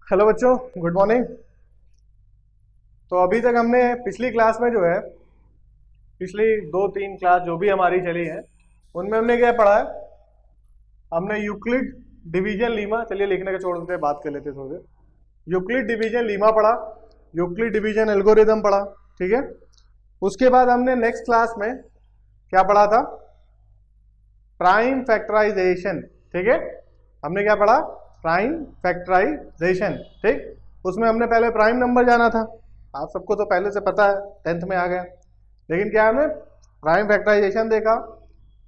Hello बच्चों, good morning. तो अभी तक हमने पिछली क्लास में जो है, पिछली 2-3 क्लास जो भी हमारी चली है, उनमें हमने क्या पढ़ा है। हमने यूक्लिड डिवीजन लीमा, चलिए लिखने का छोड़ देते हैं, बात कर लेते हैं थोड़ी देर। यूक्लिड डिवीजन लीमा पढ़ा, यूक्लिड डिवीजन एल्गोरिदम पढ़ा, ठीक है। उसके बाद हमने नेक्स्ट क्लास में क्या पढ़ा था, प्राइम फैक्टराइजेशन, ठीक है। हमने क्या पढ़ा, प्राइम फैक्टराइजेशन, ठीक। उसमें हमने पहले प्राइम नंबर जाना था, आप सबको तो पहले से पता है, 10th में आ गया। लेकिन क्या हमने प्राइम फैक्टराइजेशन देखा,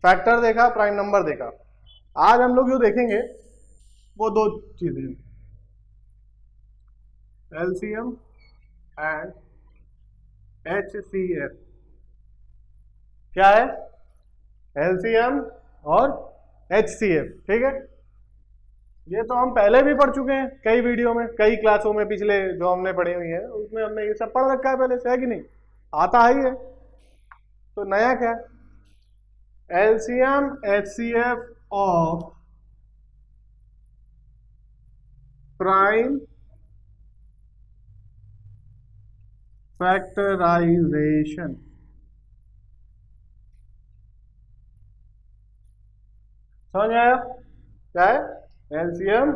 फैक्टर देखा, प्राइम नंबर देखा। आज हम लोग जो देखेंगे वो दो चीजें, एलसीएम एंड एचसीएफ। क्या है, एलसीएम और एचसीएफ, ठीक है। ये तो हम पहले भी पढ़ चुके हैं, कई वीडियो में, कई क्लासों में, पिछले जो हमने पढ़ी हुई है उसमें हमने ये सब पढ़ रखा है पहले से, है कि नहीं, आता ही है। तो नया क्या है, LCM HCF of prime factorization. समझ में आया क्या है, LCM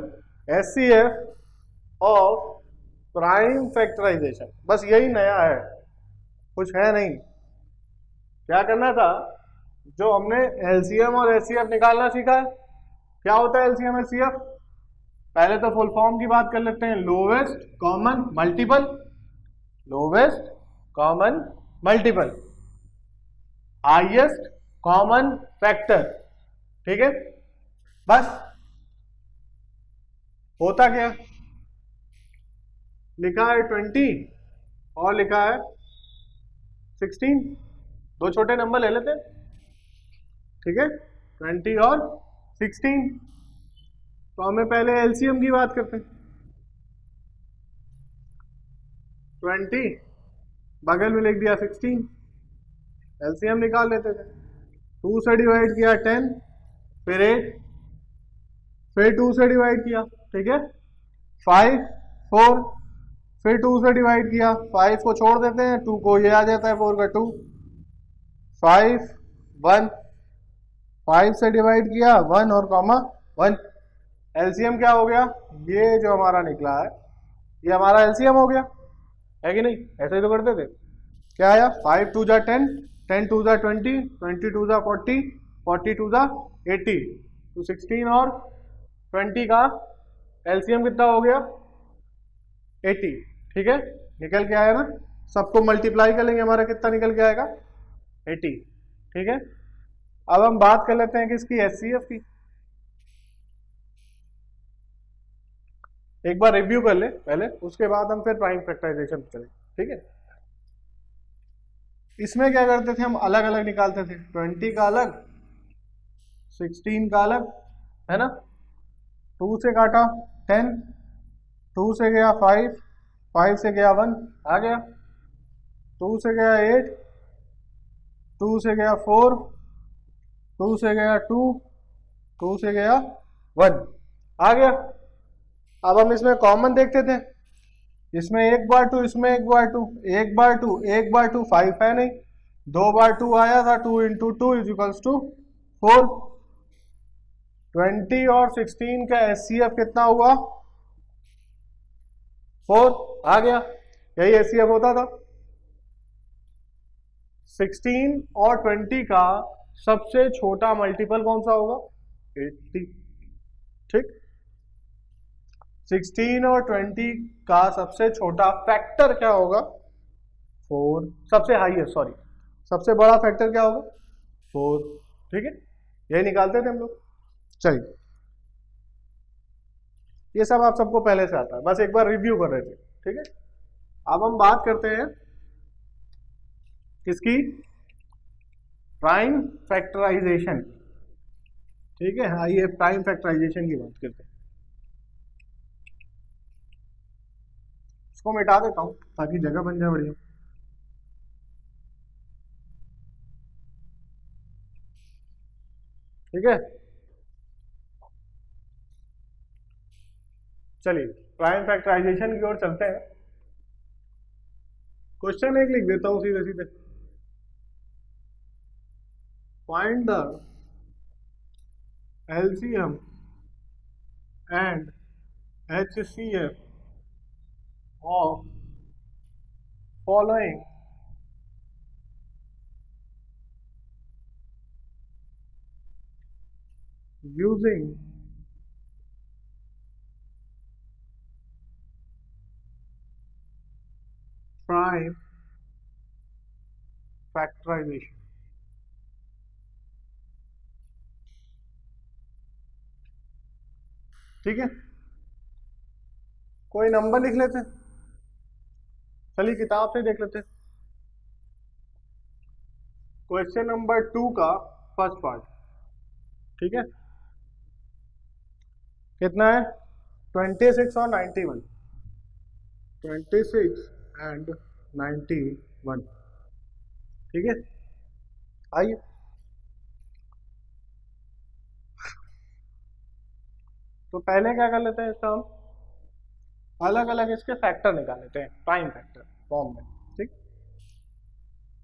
HCF of prime factorization. बस यही नया है, कुछ है नहीं। क्या करना था, जो हमने एलसीएम और एचसीएफ निकालना सीखा है, क्या होता है एलसीएम एचसीएफ। पहले तो फुल फॉर्म की बात कर लेते हैं, lowest common multiple, lowest common multiple, highest common factor, ठीक है। बस होता क्या, लिखा है 20 और लिखा है 16, दो छोटे नंबर ले लेते हैं, ठीक है, 20 और 16। तो हमें पहले एलसीएम की बात करते हैं। 20 बगल में लिख दिया 16, एलसीएम निकाल लेते थे। 2 से डिवाइड किया 10, फिर 8, फिर 2 से डिवाइड किया, ठीक है, 5, 4, फिर 2 से डिवाइड किया, 5 को छोड़ देते हैं, 2 को ये आ जाता है, 4 का 2, 5, 1, 5 से डिवाइड किया 1 और कॉमा 1। एलसीएम क्या हो गया, ये जो हमारा निकला है ये हमारा एलसीएम हो गया, है कि नहीं। ऐसे ही तो करते थे। क्या आया, 5 2 जा 10, 10 2 जा 20, 20 2 जा 40, 40 2 जा 80। तो 16 और 20 का एलसीएम कितना हो गया, 80, ठीक है। निकल के आया ना, सबको मल्टीप्लाई करेंगे हमारा कितना निकल के आएगा, 80, ठीक है। अब हम बात कर लेते हैं किसकी, एचसीएफ की। एक बार रिव्यू कर ले पहले, उसके बाद हम फिर प्राइम फैक्टराइजेशन चलें, ठीक है। इसमें क्या करते थे, हम अलग अलग निकालते थे, 20 का अलग, 16 का अलग, है ना। 2 से काटा 10, 2 से गया 5, 5 से गया 1, आ गया। 2 से गया 8, 2 से गया 4, 2 से गया 2, 2 से गया 1, आ गया। अब हम इसमें कॉमन देखते थे, इसमें एक बार 2, इसमें एक बार 2, एक बार 2, एक बार 2, 5 है नहीं, 2 बार 2 आया था, 2 इंटू 2 इज इक्वल्स टू 4। 20 और 16 का एचसीएफ कितना हुआ, 4, आ गया। यही एचसीएफ होता था। 16 और 20 का सबसे छोटा मल्टीपल कौन सा होगा, 80, ठीक। 16 और 20 का सबसे छोटा फैक्टर क्या होगा, 4। सबसे हाईएस्ट, सॉरी, सबसे बड़ा फैक्टर क्या होगा, 4, ठीक है। यही निकालते थे हम लोग। चलिए, ये सब आप सबको पहले से आता है, बस एक बार रिव्यू कर रहे थे, ठीक है। अब हम बात करते हैं किसकी, प्राइम फैक्टराइजेशन, ठीक है। हाँ, ये प्राइम फैक्टराइजेशन की बात करते हैं। इसको मिटा देता हूं ताकि जगह बन जाए बढ़िया, ठीक है। चलिए, प्राइम फैक्टराइजेशन की ओर चलते हैं। क्वेश्चन एक लिख देता हूं सीधे सीधे। Find the LCM and HCF of following using prime factorization। ठीक है, कोई नंबर लिख लेते हैं, चलिए किताब से देख लेते हैं। क्वेश्चन नंबर 2 का फर्स्ट पार्ट, ठीक है, कितना है? 26 और 91, 26 एंड 91, ठीक है। आइए तो पहले क्या कर लेते हैं, इसका हम अलग अलग इसके फैक्टर निकाल लेते हैं प्राइम फैक्टर फॉर्म में। ठीक,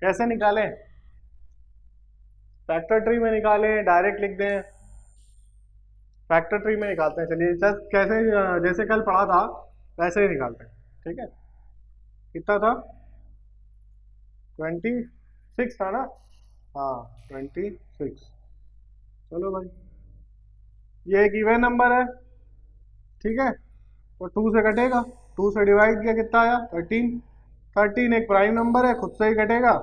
कैसे निकालें? फैक्टर ट्री में निकालें, डायरेक्ट लिख दें, फैक्टर ट्री में निकालते हैं। चलिए जस्ट कैसे, जैसे कल पढ़ा था वैसे ही निकालते हैं। ठीक है, कितना था? 26 था ना? हाँ 26। चलो भाई, ये एक इवन नंबर है, ठीक है, तो 2 से कटेगा, 2 से डिवाइड किया कितना आया? 13। 13 एक प्राइम नंबर है, खुद से ही कटेगा,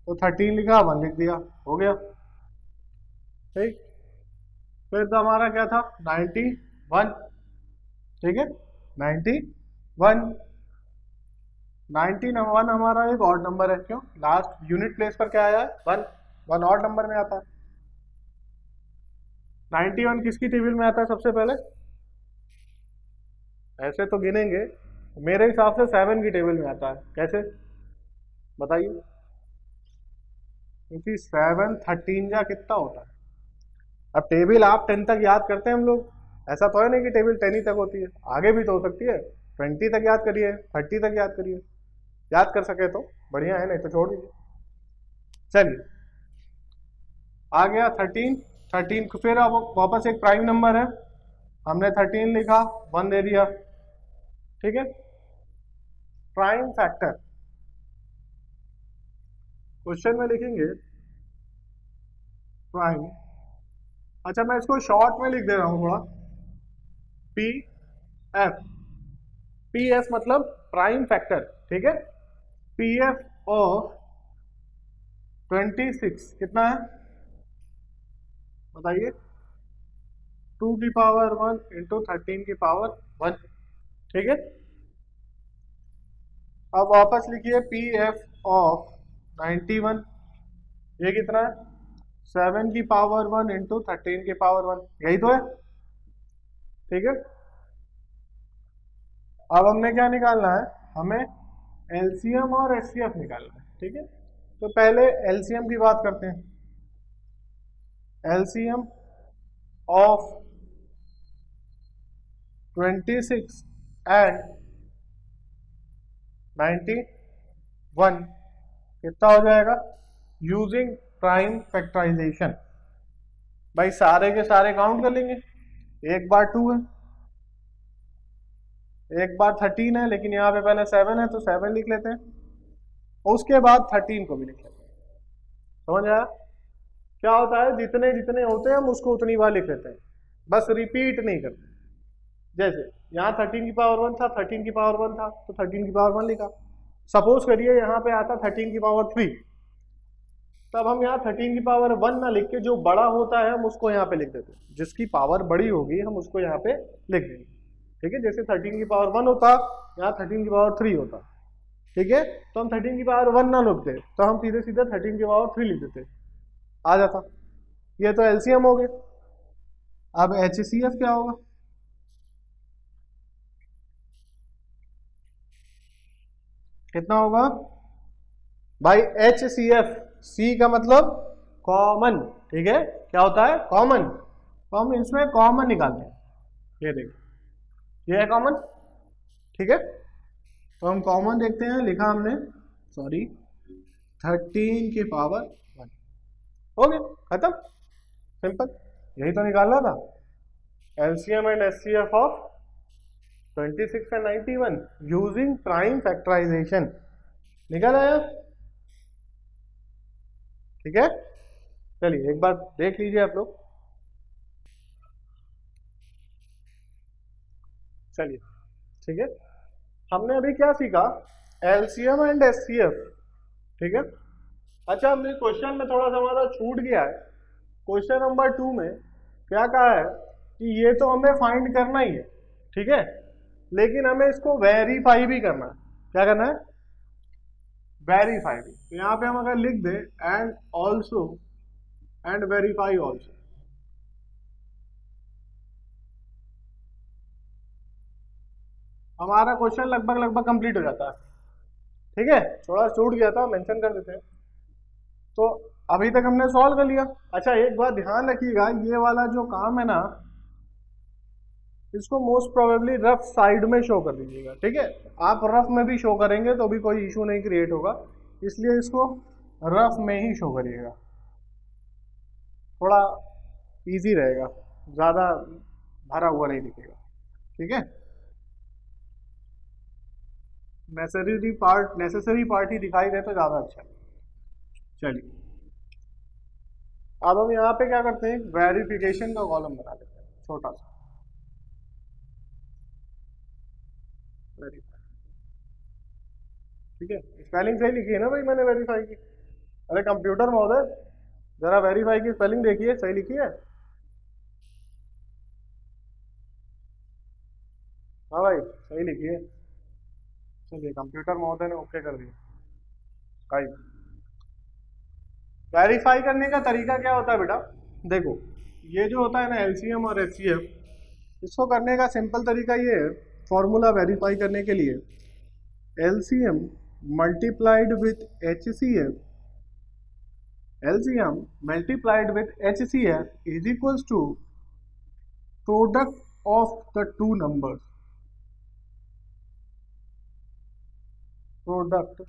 तो 13 लिखा, 1 लिख दिया, हो गया। ठीक, फिर तो हमारा क्या था? 91, ठीक है, 91। 91 हमारा एक ऑड नंबर है, क्यों? लास्ट यूनिट प्लेस पर क्या आया है? 1, 1 ऑड नंबर में आता है। 91 किसकी टेबल में आता है सबसे पहले? ऐसे तो गिनेंगे, मेरे हिसाब से 7 की टेबल में आता है। कैसे बताइए? क्योंकि 7 13 या कितना होता है। अब टेबल आप 10 तक याद करते हैं हम लोग, ऐसा तो है नहीं कि टेबल 10 ही तक होती है, आगे भी तो हो सकती है। 20 तक याद करिए, 30 तक याद करिए, याद कर सके तो बढ़िया है, नहीं तो छोड़ दीजिए। चलिए आ गया 13। 13 फिर अब वापस एक प्राइम नंबर है, हमने 13 लिखा, 1 दे दिया, ठीक है। प्राइम फैक्टर क्वेश्चन में लिखेंगे प्राइम, अच्छा मैं इसको शॉर्ट में लिख दे रहा हूं थोड़ा, पी एफ। पी एफ मतलब प्राइम फैक्टर, ठीक है। पी एफ ऑफ 26 कितना है बताइए? 2 की पावर 1 इंटू 13 की पावर 1, ठीक है। अब वापस लिखिए पी एफ ऑफ 91, ये कितना है? 7 की पावर 1 इंटू 13 की पावर 1, यही तो है, ठीक है। अब हमने क्या निकालना है? हमें एलसीएम और एचसीएफ निकालना है, ठीक है। तो पहले एलसीएम की बात करते हैं। एलसीएम ऑफ 26 एंड 91 कितना हो जाएगा? Using prime factorization. भाई सारे के सारे काउंट कर लेंगे, एक बार 2 है, एक बार 13 है, लेकिन यहाँ पे पहले 7 है तो 7 लिख लेते हैं, उसके बाद 13 को भी लिख लेते हैं। समझ आया? क्या होता है, जितने जितने होते हैं हम उसको उतनी बार लिख लेते हैं, बस रिपीट नहीं करते। जैसे यहाँ 13 की पावर 1 था, 13 की पावर 1 था, तो 13 की पावर 1 लिखा। सपोज करिए यहाँ पे आता 13 की पावर 3, तब हम यहाँ 13 की पावर 1 ना लिख के जो बड़ा होता है हम उसको यहाँ पे लिख देते हैं, जिसकी पावर बड़ी होगी हम उसको यहाँ पे लिख देंगे, ठीक है। जैसे 13 की पावर 1 होता, यहाँ 13 की पावर 3 होता, ठीक है। तो हम 13 की पावर 1 ना लिखते, तो हम सीधे सीधे 13 की पावर 3 लिख देते, आ जाता। ये तो एलसीएम हो गए। अब एचसीएफ क्या होगा? कितना होगा भाई? HCF, सी का मतलब कॉमन, ठीक है। क्या होता है? कॉमन। तो हम इसमें कॉमन निकालते हैं, ये देखिए, ये है कॉमन, ठीक है, तो हम कॉमन देखते हैं, लिखा हमने, सॉरी 13 की पावर 1, हो गया, खत्म, सिंपल, यही तो निकालना था। LCM and HCF of 26 and 91 using prime factorization, निकल आया। ठीक है, चलिए एक बार देख लीजिए आप लोग। चलिए ठीक है, हमने अभी क्या सीखा, एलसीएम एंड एचसीएफ। ठीक है, अच्छा हमने क्वेश्चन में थोड़ा सा हमारा छूट गया है। क्वेश्चन नंबर 2 में क्या कहा है कि ये तो हमें फाइंड करना ही है, ठीक है, लेकिन हमें इसको वेरीफाई भी करना है। क्या करना है, वेरीफाई भी। तो यहाँ पे हम अगर लिख दे and also and verify also, हमारा क्वेश्चन लगभग लगभग कंप्लीट हो जाता है। ठीक है, थोड़ा छूट गया था, मेंशन कर देते हैं। तो अभी तक हमने सॉल्व कर लिया। अच्छा एक बात ध्यान रखिएगा, ये वाला जो काम है ना, इसको मोस्ट प्रोबेबली रफ साइड में शो कर दीजिएगा। ठीक है, आप रफ में भी शो करेंगे तो भी कोई इशू नहीं क्रिएट होगा, इसलिए इसको रफ में ही शो करिएगा, थोड़ा इजी रहेगा, ज़्यादा भरा हुआ नहीं दिखेगा। ठीक है, नेसेसरी पार्ट ही दिखाई दे तो ज़्यादा अच्छा है। चलिए अब हम यहाँ पे क्या करते हैं, वेरिफिकेशन का कॉलम बना लेते हैं छोटा सा, वेरीफाई। ठीक है, स्पेलिंग सही लिखी है ना भाई, मैंने वेरीफाई की। अरे कंप्यूटर महोदय, जरा वेरीफाई की स्पेलिंग देखिए, सही लिखी है। हाँ भाई सही लिखी है। चलिए कंप्यूटर महोदय ने ओके कर दिया। काई वेरीफाई करने का तरीका क्या होता है बेटा, देखो ये जो होता है ना एलसीएम और एचसीएफ, इसको करने का सिंपल तरीका ये है, फॉर्मूला वेरीफाई करने के लिए, LCM multiplied with HCF, LCM multiplied with HCF is equals to product of the two numbers. Product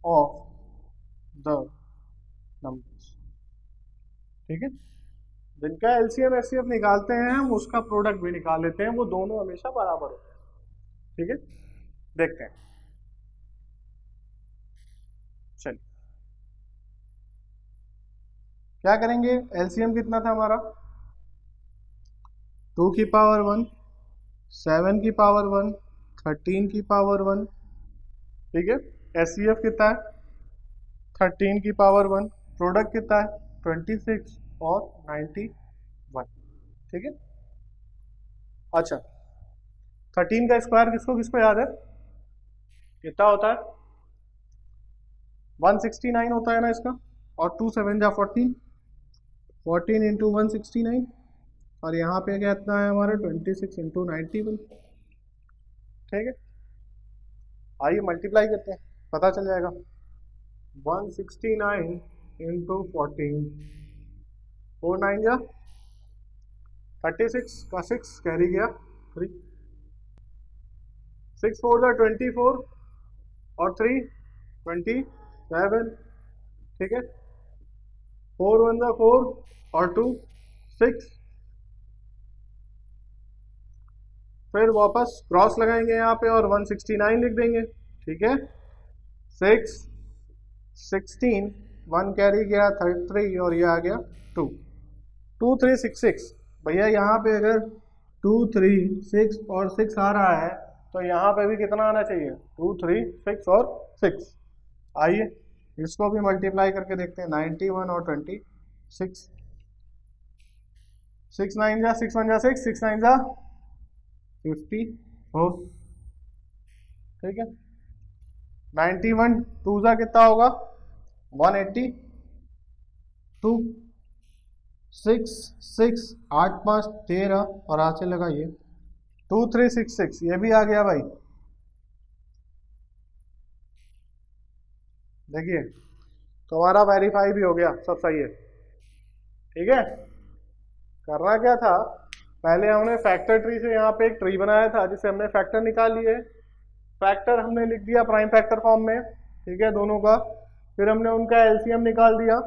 of the numbers. ठीक है, जिनका LCM HCF निकालते हैं हम उसका प्रोडक्ट भी निकाल लेते हैं, वो दोनों हमेशा बराबर होते हैं। ठीक है, देखते हैं। चलिए क्या करेंगे, LCM कितना था हमारा, 2 की पावर 1, 7 की पावर 1, 13 की पावर 1। ठीक है, HCF कितना है, 13 की पावर 1, प्रोडक्ट कितना है 26 और 91। ठीक है, अच्छा 13 का स्क्वायर किसको किसको याद है, कितना होता है, 169 होता है ना इसका, और 2 7 जा 14, 14 इंटू 169, और यहाँ पे क्या इतना है हमारा 26 इंटू 91। ठीक है, आइए मल्टीप्लाई करते हैं, पता चल जाएगा। 169 इंटू 14, 4 9 जा 36 का 6 कैरी गया 3, 6 4 जा 24 और 3 27। ठीक है, 4 1 जा 4 और 2 6, फिर वापस क्रॉस लगाएंगे यहाँ पे और 169 लिख देंगे। ठीक है, 6 16, 1 कैरी गया 3 और ये आ गया 2, 2 3 6 6। भैया यहाँ पे अगर 2 3 6 और 6 आ रहा है तो यहाँ पे भी कितना आना चाहिए, 2 3 6 और 6। आइए इसको भी मल्टीप्लाई करके देखते हैं, 91 और 26, 6 9 जा 6 1 जा 6, 6 9 जा 54। ठीक है, 91 2 जा कितना होगा 182, 6 6 8 5 13 और आज से लगाइए 2 3 6 6, ये भी आ गया भाई। देखिए तो हमारा वेरीफाई भी हो गया, सब सही है। ठीक है, करना क्या था, पहले हमने फैक्टर ट्री से यहाँ पे एक ट्री बनाया था जिससे हमने फैक्टर निकाल लिए। फैक्टर हमने लिख दिया प्राइम फैक्टर फॉर्म में, ठीक है, दोनों का। फिर हमने उनका एलसीएम निकाल दिया,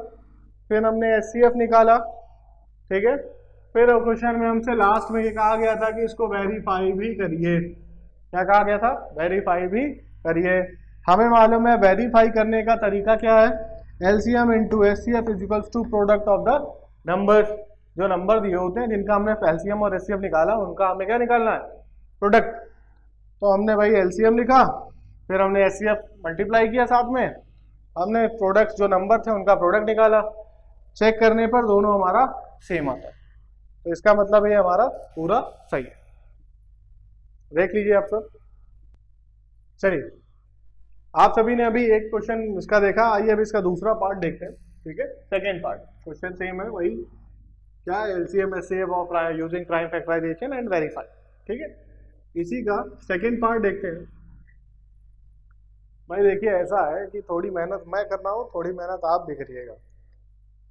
फिर हमने एचसीएफ निकाला, ठीक है। फिर क्वेश्चन में हमसे लास्ट में ये कहा गया था कि इसको वेरीफाई भी करिए। क्या कहा गया था? वेरीफाई भी करिए। हमें मालूम है वेरीफाई करने का तरीका क्या है, LCM into HCF is equals to product of the numbers. जो नंबर दिए होते हैं जिनका हमने एलसीएम और एचसीएफ निकाला, उनका हमें क्या निकालना है? प्रोडक्ट। तो हमने भाई एलसीएम लिखा, फिर हमने एचसीएफ मल्टीप्लाई किया, साथ में हमने प्रोडक्ट जो नंबर थे उनका प्रोडक्ट निकाला। चेक करने पर दोनों हमारा सेम आता है, तो इसका मतलब ये हमारा पूरा सही है। देख लीजिए आप सब। चलिए, आप सभी ने अभी एक क्वेश्चन इसका देखा, आइए अभी इसका दूसरा पार्ट देखते हैं, ठीक है। सेकेंड पार्ट क्वेश्चन सेम है, वही क्या, LCM HCF of using prime factorization and verify, ठीक है। इसी का सेकेंड पार्ट देखते हैं। भाई देखिए, ऐसा है कि थोड़ी मेहनत मैं कर रहा हूँ, थोड़ी मेहनत आप भी करिएगा।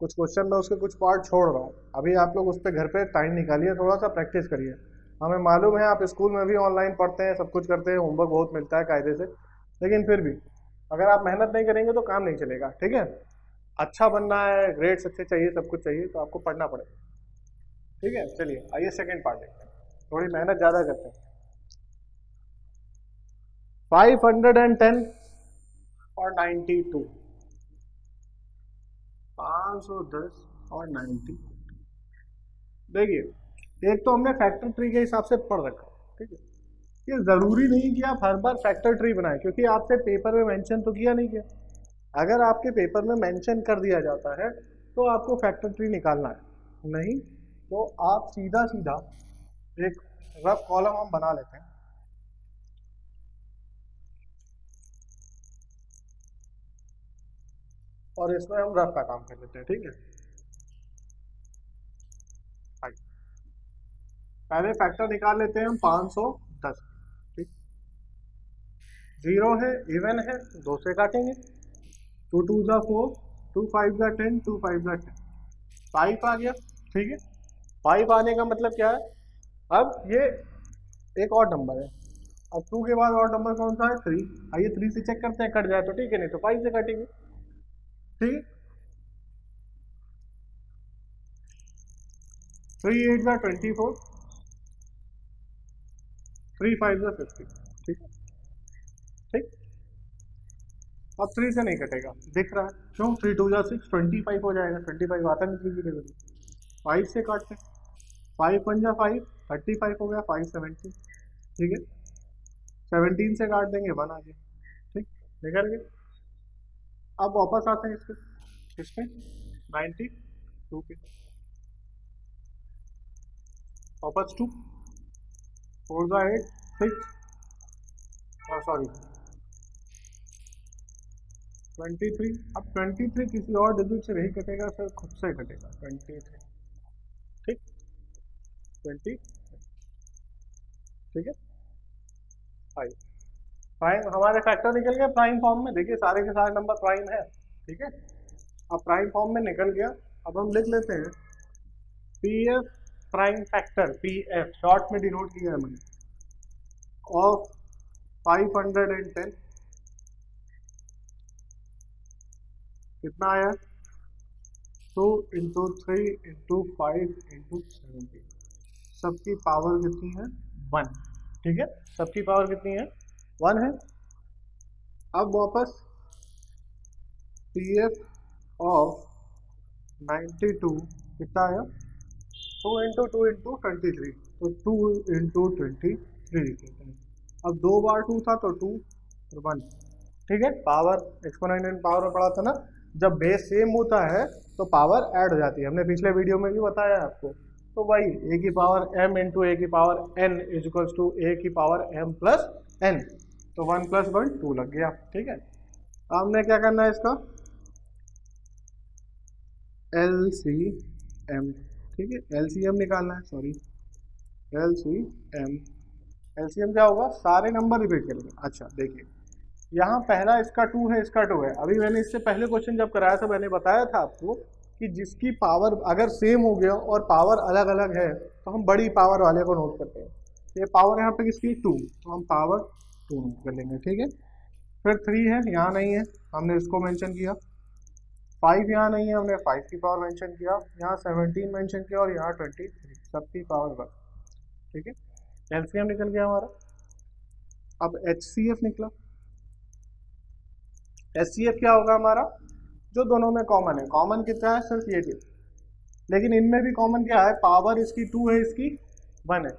कुछ क्वेश्चन में उसके कुछ पार्ट छोड़ रहा हूँ, अभी आप लोग उस पर घर पे टाइम निकालिए, थोड़ा सा प्रैक्टिस करिए। हमें मालूम है आप स्कूल में भी ऑनलाइन पढ़ते हैं, सब कुछ करते हैं, होमवर्क बहुत मिलता है कायदे से, लेकिन फिर भी अगर आप मेहनत नहीं करेंगे तो काम नहीं चलेगा, ठीक है। अच्छा बनना है, ग्रेड्स अच्छे चाहिए, सब कुछ चाहिए, तो आपको पढ़ना पड़ेगा, ठीक है। चलिए आइए सेकेंड पार्ट देखते हैं, थोड़ी मेहनत ज़्यादा करते हैं। 510 और 92, 510 और 90। देखिए, एक तो हमने फैक्टर ट्री के हिसाब से पढ़ रखा, ठीक है। ये जरूरी नहीं कि आप हर बार फैक्टर ट्री बनाएं, क्योंकि आपसे पेपर में मेंशन तो किया नहीं गया। अगर आपके पेपर में मेंशन कर दिया जाता है तो आपको फैक्टर ट्री निकालना है, नहीं तो आप सीधा सीधा एक रफ कॉलम हम बना लेते हैं। और इसमें हम रफ का काम कर लेते हैं, ठीक है। पहले फैक्टर निकाल लेते हैं हम 510, ठीक। 0 है, इवन है, 2 से काटेंगे, 2 2 जा 4, 2 5 जा 10, 2 5 जा 10, 5 आ गया, ठीक है। 5 आने का मतलब क्या है, अब ये एक और नंबर है, अब 2 के बाद और नंबर कौन सा है? 3। आइए 3 से चेक करते हैं, कट जाए तो ठीक है, नहीं तो 5 से काटेंगे, ठीक है। 3 8 जा 24, 3 5 जा 50, ठीक है, ठीक। अब 3 से नहीं कटेगा, दिख रहा है, क्यों? 3 2 जा 6, 25 हो जाएगा, 25 आता नहीं 3 की जगह, 5 से काटते हैं, 5 1 जा 5, 35 हो गया, 5 70, ठीक है। 17 से काट देंगे, 1 आ गया, ठीक, देखा गया। अब वापस आते हैं इसमें 92 के, वापस 2, 4 जा 8, 6, सॉरी 23। अब 23 किसी और डिजिट से नहीं कटेगा सर, खुद से कटेगा 23, ठीक, 20, ठीक है। प्राइम हमारे फैक्टर निकल गया प्राइम फॉर्म में, देखिए सारे के सारे नंबर प्राइम है, ठीक है। अब प्राइम फॉर्म में निकल गया, अब हम लिख लेते हैं P F prime factor, P F short में डिनोट किया है मैंने, ऑफ 510, कितना आया? 2 इंटू 3 इंटू 5 इंटू 17, सबकी पावर कितनी है? 1, ठीक है, सबकी पावर कितनी है? 1 है। अब वापस पी एफ ऑफ 92 कितना आया? 2 इंटू 2 इंटू 23, तो 2 इंटू 23 लिख लेते हैं। अब 2 बार 2 था तो 2 और 1, ठीक है। पावर एक्सपोनेंशियल पावर में पढ़ा था ना, जब बेस सेम होता है तो पावर ऐड हो जाती है, हमने पिछले वीडियो में भी बताया आपको। तो भाई ए की पावर m इंटू ए की power n is equals to a की पावर m प्लस n, तो 1 + 1 2 लग गया, ठीक है। हमने क्या करना है इसका LCM, ठीक है, LCM निकालना है, सॉरी LCM क्या होगा? सारे नंबर रिपीट करेंगे। अच्छा देखिए, यहाँ पहला इसका 2 है, इसका 2 है। अभी मैंने इससे पहले क्वेश्चन जब कराया था मैंने बताया था आपको कि जिसकी पावर अगर सेम हो गया और पावर अलग अलग है तो हम बड़ी पावर वाले को नोट करते हैं। ये पावर यहाँ पे किसकी 2, तो हम पावर 2 नोट कर लेंगे, ठीक है। फिर 3 है, यहाँ नहीं है, हमने इसको मेंशन किया। 5 यहाँ नहीं है, हमने 5 की पावर मेंशन किया। यहाँ 17 मेंशन किया और यहाँ 23, सबकी पावर 1, ठीक है। एलसीएम निकल गया हमारा। अब एचसीएफ निकला। एचसीएफ क्या होगा हमारा, जो दोनों में कॉमन है। कॉमन कितना है, सिर्फ ये चीज, लेकिन इनमें भी कॉमन क्या है, पावर इसकी 2 है, इसकी 1 है,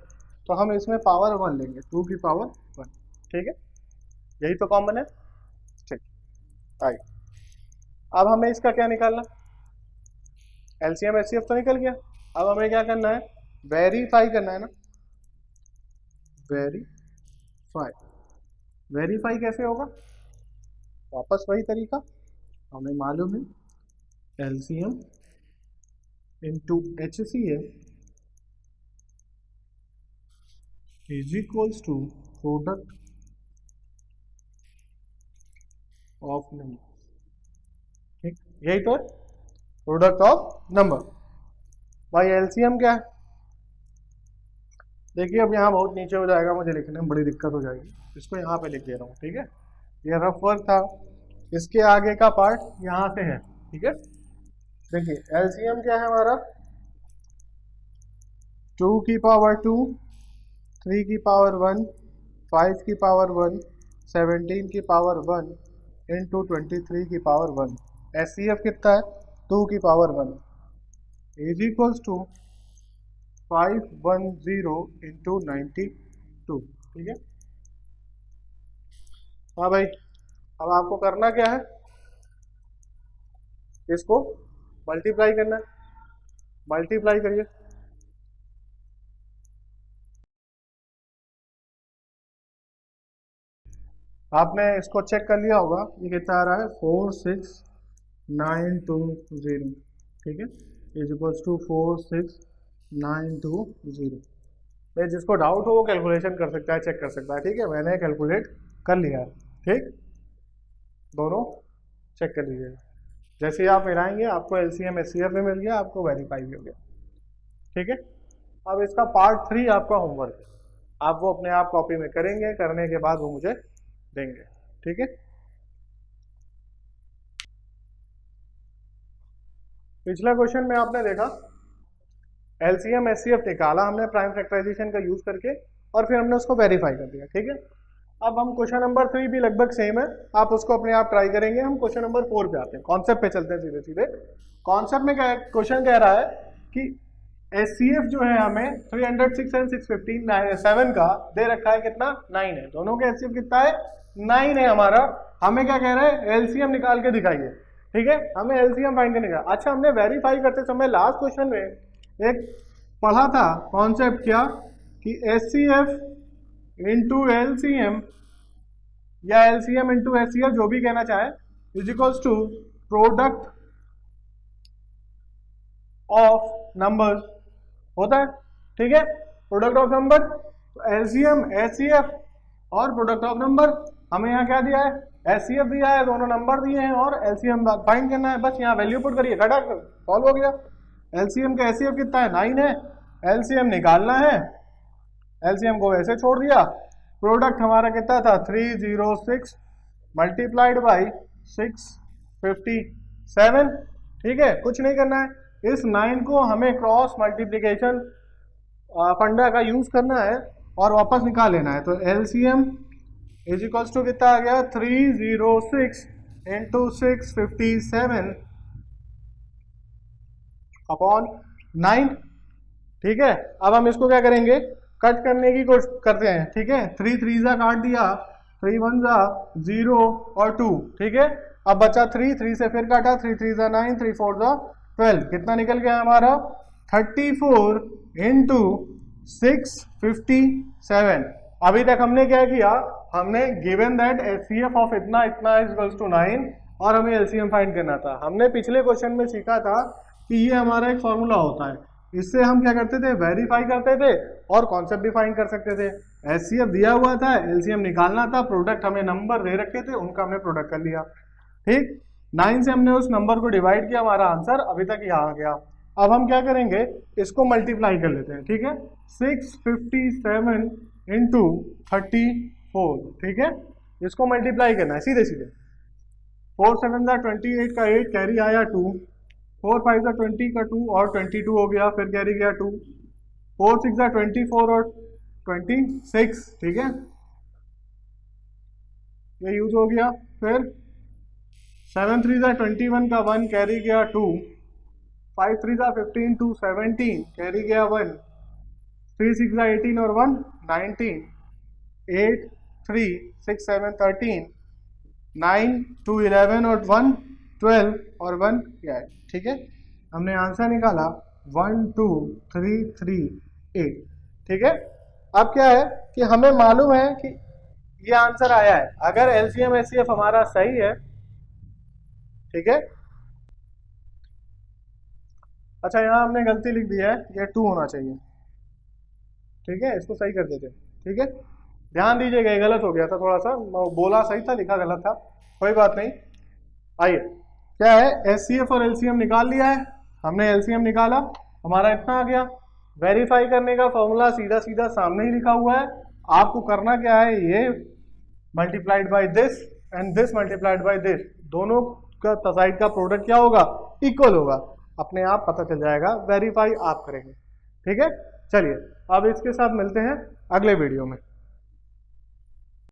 तो हम इसमें पावर 1 लेंगे, 2 की पावर 1, ठीक है। यही तो कॉमन है, ठीक। राइट, अब हमें इसका क्या निकालना, एलसीएम एचसीएफ तो निकल गया। अब हमें क्या करना है, वेरीफाई करना है ना। वेरीफाई कैसे होगा, वापस वही तरीका, हमें मालूम है LCM into HCF is equals to product of number, ठीक, यही तो है, प्रोडक्ट ऑफ नंबर। भाई एलसीएम क्या है, देखिए अब यहाँ बहुत नीचे हो जाएगा, मुझे लिखने में बड़ी दिक्कत हो जाएगी, इसको यहाँ पे लिख दे रहा हूँ, ठीक है। ये रफ वर्क था, इसके आगे का पार्ट यहाँ से है, ठीक है। देखिए एलसीएम क्या है हमारा, 2 की पावर 2, 3 की पावर 1, 5 की पावर 1, 17 की पावर 1 इंटू 23 की पावर 1। एचसीएफ कितना है, 2 की power 1 is equals to 510 into 92, ठीक है। हाँ भाई, अब आपको करना क्या है, इसको मल्टीप्लाई करना है, मल्टीप्लाई करिए। आपने इसको चेक कर लिया होगा, ये कितना आ रहा है, 46920, ठीक है, इज इक्वल्स टू 46920। भाई जिसको डाउट हो वो कैलकुलेशन कर सकता है, चेक कर सकता है, ठीक है। मैंने कैलकुलेट कर लिया है, ठीक, दोनों चेक कर लीजिएगा। जैसे ही आप मिलाएंगे आपको एलसीएम एचसीएफ भी मिल गया, आपको वेरीफाई भी हो गया, ठीक है। अब इसका पार्ट 3 आपका होमवर्क है, आप वो अपने आप कॉपी में करेंगे, करने के बाद वो मुझे देंगे, ठीक है। पिछला क्वेश्चन में आपने देखा एलसीएम एचसीएफ निकाला हमने प्राइम फैक्टराइजेशन का यूज करके, और फिर हमने उसको वेरीफाई कर दिया, ठीक है। अब हम क्वेश्चन नंबर 3 भी लगभग सेम है, आप उसको अपने आप ट्राई करेंगे। हम क्वेश्चन नंबर 4 पे आते हैं, कॉन्सेप्ट पे चलते हैं सीधे सीधे। कॉन्सेप्ट में क्वेश्चन कह रहा है कि एचसीएफ जो है हमें 306 एंड 615 7 का दे रखा है, कितना 9 है, दोनों का एचसीएफ कितना है 9 है हमारा। हमें क्या कह रहा है, एलसीएम निकाल के दिखाइए, ठीक है, हमें एलसीएम फाइंड करने का। अच्छा, हमने वेरीफाई करते समय लास्ट क्वेश्चन में एक पढ़ा था कॉन्सेप्ट, क्या कि एचसीएफ इंटू एलसीएम या एलसीएम इंटू एचसीएफ, जो भी कहना चाहे, is equals to product of numbers होता है, ठीक है, product of number. LCM HCF और प्रोडक्ट ऑफ नंबर, हमें यहाँ क्या दिया है, एचसीएफ दिया है, दोनों नंबर दिए हैं, और एलसीएम फाइंड करना है, बस यहाँ वैल्यू पुट करिए, घटा कर सॉल्व हो गया। एलसीएम का एचसीएफ कितना है 9 है, एलसीएम निकालना है, एलसीएम को वैसे छोड़ दिया। प्रोडक्ट हमारा कितना था 306 मल्टीप्लाइड बाई 657, ठीक है, कुछ नहीं करना है, इस 9 को हमें क्रॉस मल्टीप्लीकेशन फंडा का यूज करना है और वापस निकाल लेना है। तो एलसीएम इज इक्वल्स टू कितना आ गया 306 इंटू 657 अपॉन 9, ठीक है। अब हम इसको क्या करेंगे, कट करने की कोशिश करते हैं, ठीक है। 3 3 जा काट दिया, 3 1 जा 0 और 2, ठीक है। अब बचा 3 3 से फिर काटा, 3 3 जा 9, 3 4 जा 12, कितना निकल गया हमारा 34 इंटू 657। अभी तक हमने क्या किया, हमने गिवन दैट एचसीएफ ऑफ इतना इतना इज इक्वल्स टू 9 और हमें एलसीएम फाइंड करना था। हमने पिछले क्वेश्चन में सीखा था कि ये हमारा एक फॉर्मूला होता है, इससे हम क्या करते थे, वेरीफाई करते थे और कॉन्सेप्ट भी फाइंड कर सकते थे। एचसीएफ दिया हुआ था, एलसीएम निकालना था, प्रोडक्ट हमें नंबर दे रखे थे, उनका हमने प्रोडक्ट कर लिया, ठीक। 9 से हमने उस नंबर को डिवाइड किया, हमारा आंसर अभी तक यहाँ आ गया। अब हम क्या करेंगे, इसको मल्टीप्लाई कर लेते हैं, ठीक है। 657 इंटू 34, ठीक है, इसको मल्टीप्लाई करना है सीधे सीधे। 4 7 का 28 का 8 कैरी आया 2, 4 5 का 20 का 2 और 22 हो गया, फिर कैरी गया 2, 4 6 का 24 और 26, ठीक है, ये यूज हो गया। फिर 7 3 का 21 का 1 कैरी गया 2, 5 3 का 15 2 17 कैरी गया 1, 3 6 का 18 और 1 19, 8 3 6 7 13, 9 2 11 और 1 12 और 1 8, ठीक है। हमने आंसर निकाला 1 2 3 3 8, ठीक है। अब क्या है कि हमें मालूम है कि ये आंसर आया है अगर एलसीएम एचसीएफ हमारा सही है, ठीक है। अच्छा, यहाँ हमने गलती लिख दी है, ये 2 होना चाहिए, ठीक है, इसको सही कर देते, ठीक है। ध्यान दीजिएगा, ये गलत हो गया था थोड़ा सा, बोला सही था लिखा गलत था, कोई बात नहीं। आइए, क्या है, एचसीएफ और एलसीएम निकाल लिया है हमने, एलसीएम निकाला, हमारा इतना आ गया। वेरीफाई करने का फॉर्मूला सीधा सीधा सामने ही लिखा हुआ है, आपको करना क्या है, ये multiplied by this and this multiplied by this, दोनों का साइड का प्रोडक्ट क्या होगा, इक्वल होगा, अपने आप पता चल जाएगा, वेरीफाई आप करेंगे, ठीक है। चलिए अब इसके साथ मिलते हैं अगले वीडियो में।